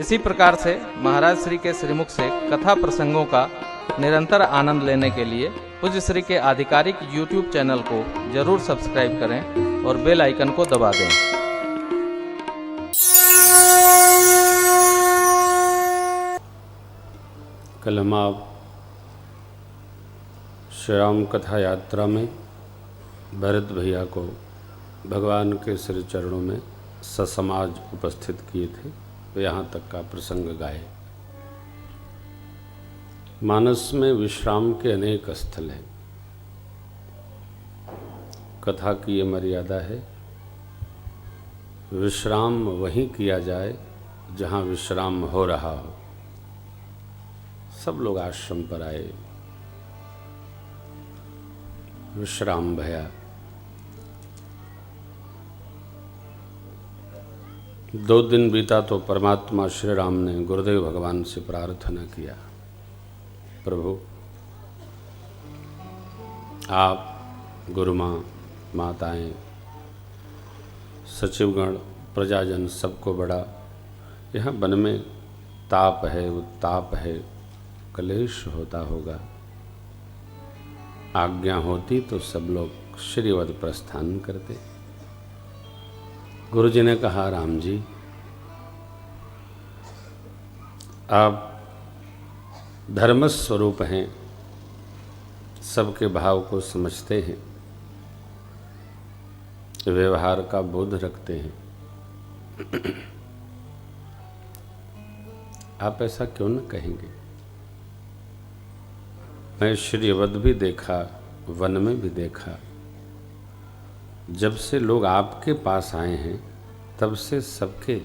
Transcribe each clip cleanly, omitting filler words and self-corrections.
इसी प्रकार से महाराज श्री के श्रीमुख से कथा प्रसंगों का निरंतर आनंद लेने के लिए पूज्य श्री के आधिकारिक YouTube चैनल को जरूर सब्सक्राइब करें और बेल आइकन को दबा दें। कल हम आप श्री राम कथा यात्रा में भरत भैया को भगवान के श्री चरणों में ससमाज उपस्थित किए थे, वे यहाँ तक का प्रसंग गाए। मानस में विश्राम के अनेक स्थल हैं। कथा की ये मर्यादा है, विश्राम वहीं किया जाए जहाँ विश्राम हो रहा हो। सब लोग आश्रम पर आए, विश्राम भया। 2 दिन बीता तो परमात्मा श्री राम ने गुरुदेव भगवान से प्रार्थना किया, प्रभु आप गुरु माँ, माताएं, सचिवगण, प्रजाजन सबको बड़ा यहाँ वन में ताप है, उत्ताप है, कलेश होता होगा। आज्ञा होती तो सब लोग श्रीवद प्रस्थान करते। गुरुजी ने कहा, राम जी आप धर्म स्वरूप हैं, सबके भाव को समझते हैं, व्यवहार का बोध रखते हैं। आप ऐसा क्यों न कहेंगे? मैं श्रीवद भी देखा, वन में भी देखा। जब से लोग आपके पास आए हैं तब से सबके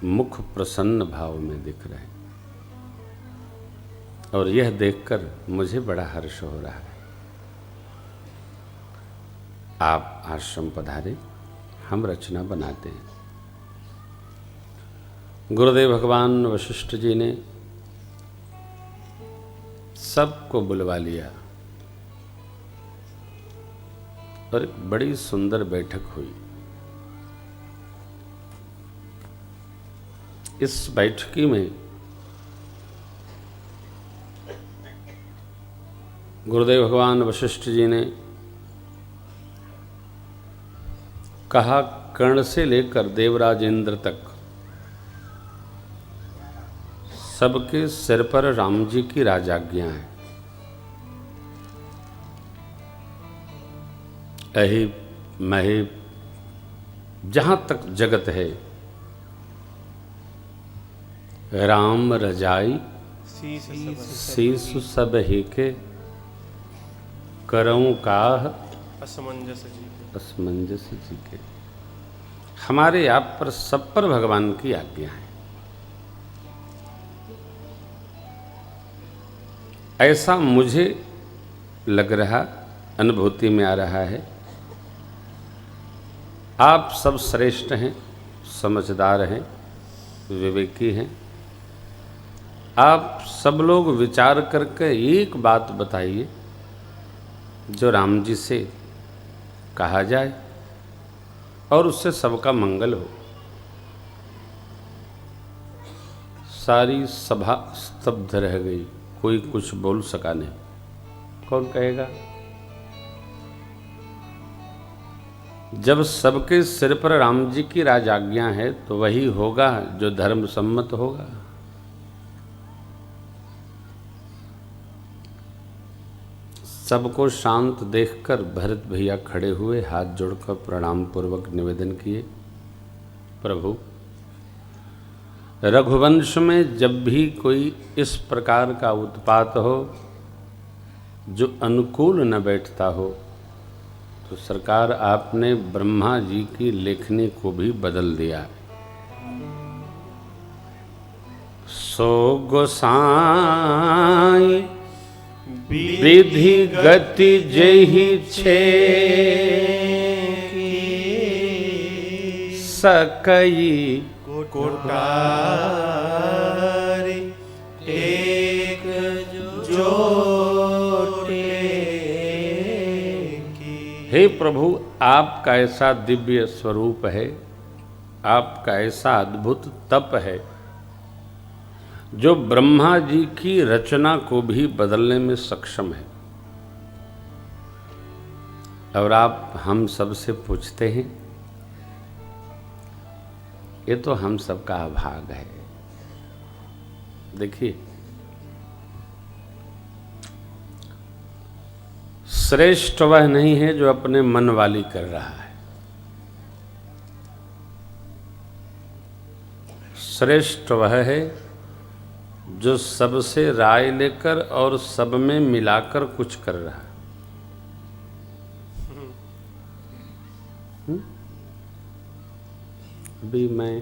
मुख प्रसन्न भाव में दिख रहे हैं, और यह देखकर मुझे बड़ा हर्ष हो रहा है। आप आश्रम पधारे, हम रचना बनाते हैं। गुरुदेव भगवान वशिष्ठ जी ने सबको बुलवा लिया और एक बड़ी सुंदर बैठक हुई। इस बैठकी में गुरुदेव भगवान वशिष्ठ जी ने कहा, कर्ण से लेकर देवराज इंद्र तक सबके सिर पर राम जी की राजाज्ञा है। अहि महि जहाँ तक जगत है, राम रजाई शीसु सब ही के, करऊं काह असमंजस जी के। हमारे आप पर सब पर भगवान की आज्ञा है। ऐसा मुझे लग रहा, अनुभूति में आ रहा है। आप सब श्रेष्ठ हैं, समझदार हैं, विवेकी हैं। आप सब लोग विचार करके एक बात बताइए जो राम जी से कहा जाए और उससे सबका मंगल हो। सारी सभा स्तब्ध रह गई, कोई कुछ बोल सका नहीं। कौन कहेगा? जब सबके सिर पर राम जी की राजाज्ञा है तो वही होगा जो धर्म सम्मत होगा। सबको शांत देखकर भरत भैया खड़े हुए, हाथ जोड़कर प्रणाम पूर्वक निवेदन किए, प्रभु रघुवंश में जब भी कोई इस प्रकार का उत्पात हो जो अनुकूल न बैठता हो तो सरकार आपने ब्रह्मा जी की लेखनी को भी बदल दिया। सो गोसाई विधि गति जेहि छे, सकई कोटारी एक जोटे की। हे प्रभु, आपका ऐसा दिव्य स्वरूप है, आपका ऐसा अद्भुत तप है जो ब्रह्मा जी की रचना को भी बदलने में सक्षम है। और आप हम सबसे पूछते हैं, ये तो हम सबका अभाग है। देखिए, श्रेष्ठ वह नहीं है जो अपने मन वाली कर रहा है, श्रेष्ठ वह है जो सबसे राय लेकर और सब में मिलाकर कुछ कर रहा है। अभी मैं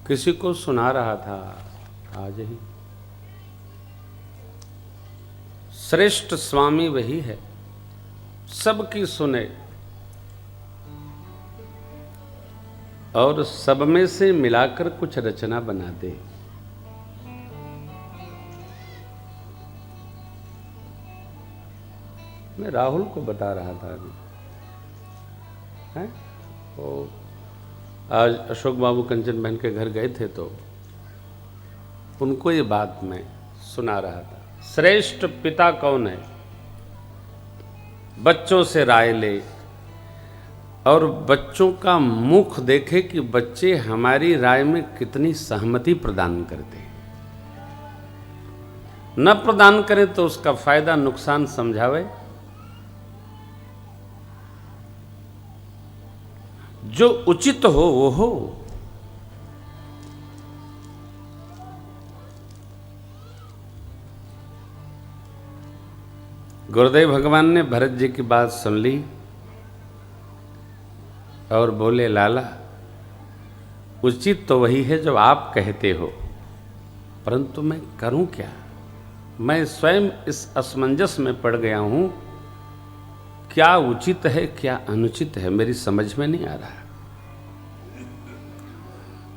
किसी को सुना रहा था आज ही, श्रेष्ठ स्वामी वही है सबकी सुने और सब में से मिलाकर कुछ रचना बना दे। मैं राहुल को बता रहा था अभी, हैं? वो आज अशोक बाबू कंचन बहन के घर गए थे तो उनको ये बात मैं सुना रहा था। श्रेष्ठ पिता कौन है? बच्चों से राय ले और बच्चों का मुख देखे कि बच्चे हमारी राय में कितनी सहमति प्रदान करते हैं। न प्रदान करें तो उसका फायदा नुकसान समझावे। जो उचित हो वो हो। गुरुदेव भगवान ने भरत जी की बात सुन ली और बोले, लाला उचित तो वही है जो आप कहते हो, परंतु मैं करूं क्या? मैं स्वयं इस असमंजस में पड़ गया हूं, क्या उचित है क्या अनुचित है मेरी समझ में नहीं आ रहा।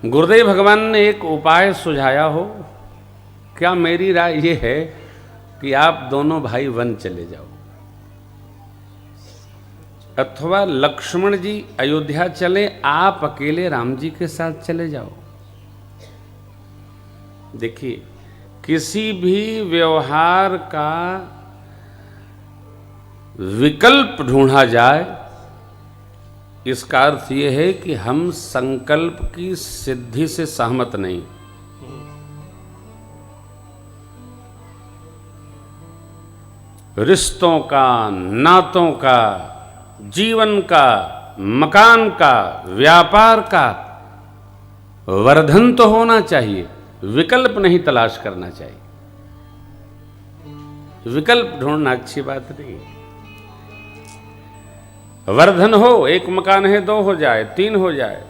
गुरुदेव भगवान ने एक उपाय सुझाया हो। क्या मेरी राय ये है कि आप दोनों भाई वन चले जाओ, अथवा लक्ष्मण जी अयोध्या चले, आप अकेले राम जी के साथ चले जाओ। देखिए, किसी भी व्यवहार का विकल्प ढूंढा जाए, इसका अर्थ यह है कि हम संकल्प की सिद्धि से सहमत नहीं। रिश्तों का, नातों का, जीवन का, मकान का, व्यापार का वर्धन तो होना चाहिए, विकल्प नहीं तलाश करना चाहिए। विकल्प ढूंढना अच्छी बात नहीं। वर्धन हो, एक मकान है 2 हो जाए, 3 हो जाए,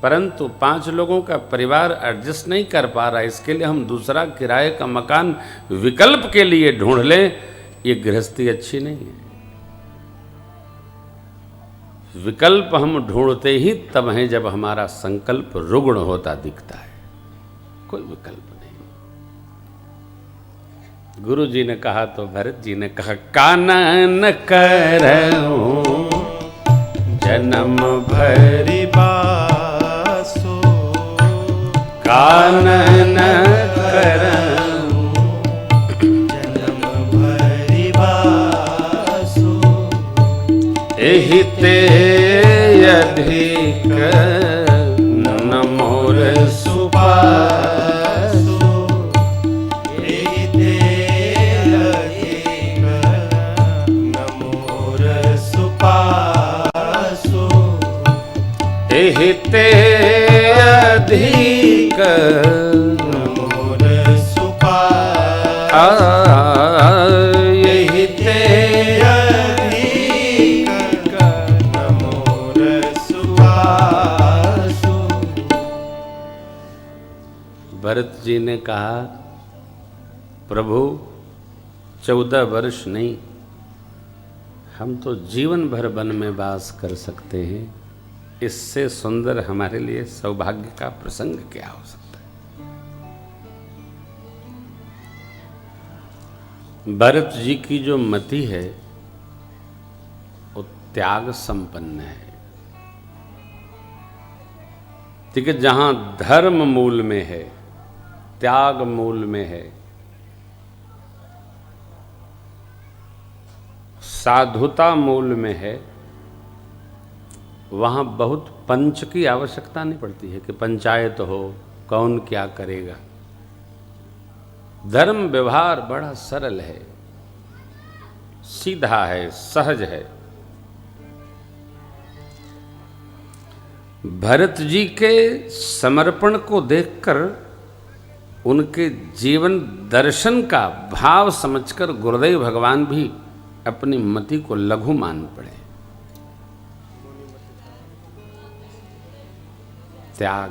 परंतु 5 लोगों का परिवार एडजस्ट नहीं कर पा रहा, इसके लिए हम दूसरा किराए का मकान विकल्प के लिए ढूंढ लें, ये गृहस्थी अच्छी नहीं है। विकल्प हम ढूंढते ही तब हैं जब हमारा संकल्प रुग्ण होता दिखता है, कोई विकल्प नहीं। गुरु जी ने कहा तो भरत जी ने कहा, कानन करऊं जन्म भरि बासो, कानन करऊं जन्म भरि बासो, एहि ते अधिक न मोर सुपासो, एहि ते अधिक न मोर सुपासो, एहि ते अधिक न मोर सुपासो, एहि ते अधिक न मोर सुपासो। भरत जी ने कहा, प्रभु 14 वर्ष नहीं, हम तो जीवन भर वन में वास कर सकते हैं, इससे सुंदर हमारे लिए सौभाग्य का प्रसंग क्या हो सकता है। भरत जी की जो मति है त्याग संपन्न है। ठीक है, जहां धर्म मूल में है, त्याग मूल में है, साधुता मूल में है, वहाँ बहुत पंच की आवश्यकता नहीं पड़ती है कि पंचायत हो, कौन क्या करेगा। धर्म व्यवहार बड़ा सरल है, सीधा है, सहज है। भरत जी के समर्पण को देखकर, उनके जीवन दर्शन का भाव समझकर गुरुदेव भगवान भी अपनी मति को लघु मान पड़े। त्याग,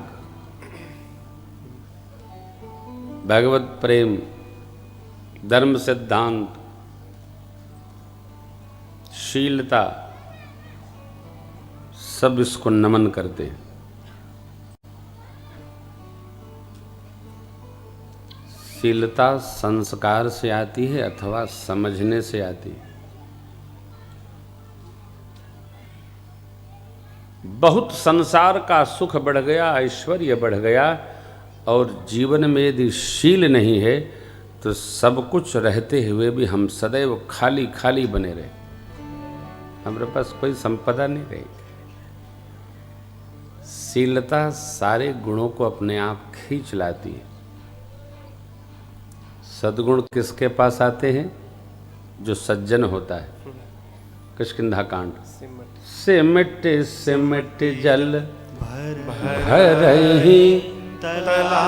भगवत प्रेम, धर्म सिद्धांत, शीलता, सब इसको नमन करते हैं। शीलता संस्कार से आती है अथवा समझने से आती है। बहुत संसार का सुख बढ़ गया, ऐश्वर्य बढ़ गया, और जीवन में यदि शील नहीं है तो सब कुछ रहते हुए भी हम सदैव खाली खाली बने रहे, हमारे पास कोई संपदा नहीं रही। शीलता सारे गुणों को अपने आप खींच लाती है। सद्गुण किसके पास आते हैं? जो सज्जन होता है। किष्किंधा कांड, सिमट सिमट जल भरहि तलावा,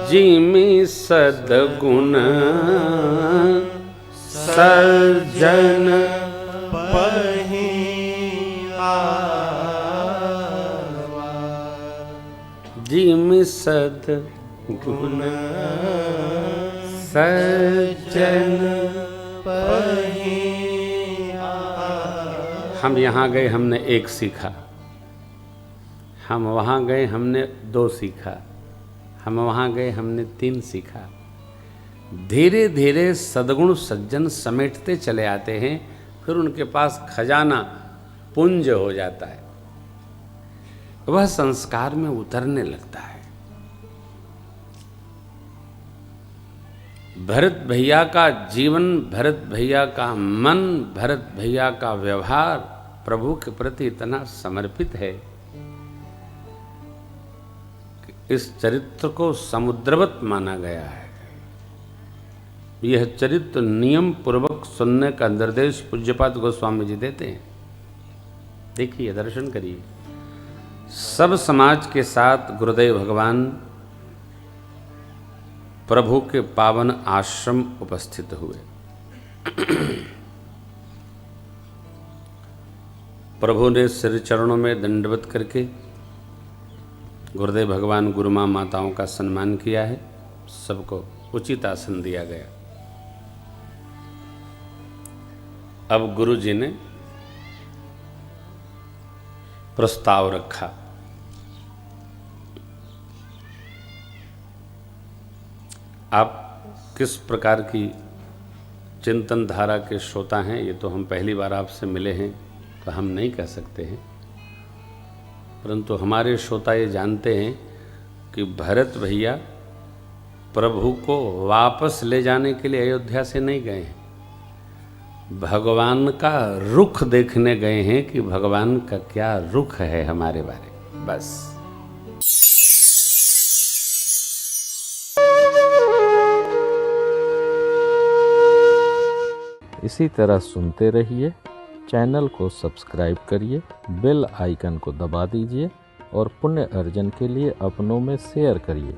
जिमि सद्गुण सज्जन पहि आवा, जिमि सद्गुण सज्जन पहि आवा। हम यहाँ गए, हमने एक सीखा, हम वहाँ गए, हमने 2 सीखा, हम वहाँ गए, हमने 3 सीखा। धीरे धीरे सद्गुण सज्जन समेटते चले आते हैं, फिर उनके पास खजाना पुंज हो जाता है, वह संस्कार में उतरने लगता है। भरत भैया का जीवन, भरत भैया का मन, भरत भैया का व्यवहार प्रभु के प्रति इतना समर्पित है कि इस चरित्र को समुद्रवत माना गया है। यह चरित्र नियम पूर्वक सुनने का निर्देश पूज्यपाद गोस्वामी जी देते हैं। देखिए, दर्शन करिए। सब समाज के साथ गुरुदेव भगवान प्रभु के पावन आश्रम उपस्थित हुए। प्रभु ने सिर चरणों में दंडवत करके गुरुदेव भगवान गुरु माँ माताओं का सम्मान किया है। सबको उचित आसन दिया गया। अब गुरु जी ने प्रस्ताव रखा। आप किस प्रकार की चिंतन धारा के श्रोता हैं, ये तो हम पहली बार आपसे मिले हैं तो हम नहीं कह सकते हैं, परंतु हमारे श्रोता ये जानते हैं कि भरत भैया प्रभु को वापस ले जाने के लिए अयोध्या से नहीं गए हैं, भगवान का रुख देखने गए हैं कि भगवान का क्या रुख है हमारे बारे में, बस। इसी तरह सुनते रहिए। चैनल को सब्सक्राइब करिए, बेल आइकन को दबा दीजिए और पुण्य अर्जन के लिए अपनों में शेयर करिए।